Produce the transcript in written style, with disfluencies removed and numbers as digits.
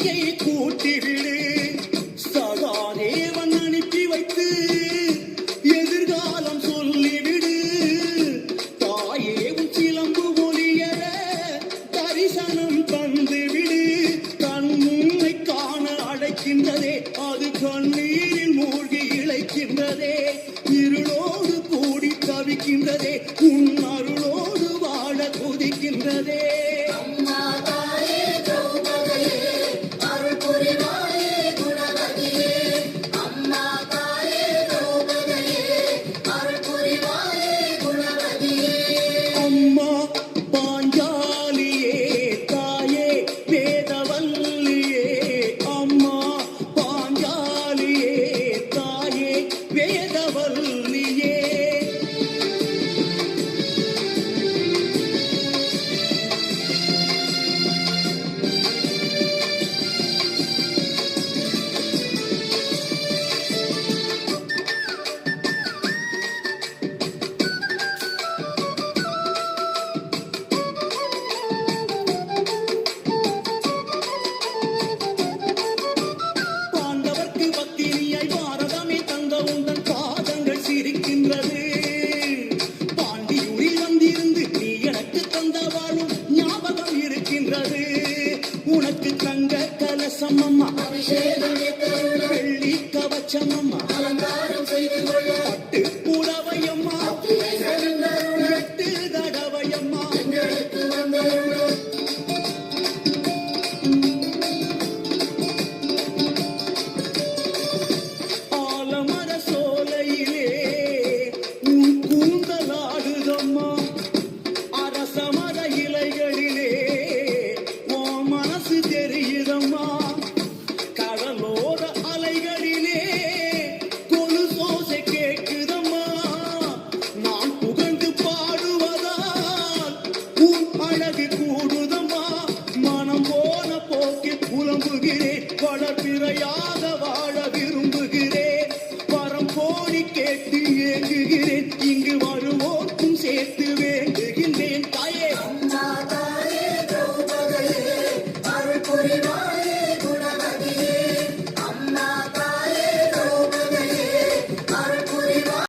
சக்தியை கூட்டிவிடு. சகாதேவன் அனுப்பி வைத்து எதிர்காலம் சொல்லிவிடு. தாயே உன் சிலம்பு ஒலியர தரிசனம் தந்துவிடு. கண் முன்னை காண அழைக்கின்றதே, அது கண்ணீரில் மூழ்கி இழைக்கின்றதே. இருளோடு கூடி தவிக்கின்றதே, உன் அருளோடு வாழ குதிக்கின்றதே. அம்மா பாஞ்சாலியே தாயே வேதவல்லியே. அம்மா பாஞ்சாலியே தாயே வேதவல்லியே. பாண்டவர்க்கு பத்தினியாய் பாரதமே தந்த உந்தன் பாதங்கள் சிரிக்கின்றது. பாண்டியூரில் வந்திருந்து நீ எனக்கு தந்த வாழும் ஞாபகம் இருக்கின்றது. உனக்கு தங்க கலசம் அம்மா, வெள்ளி கவச்சம் அம்மா,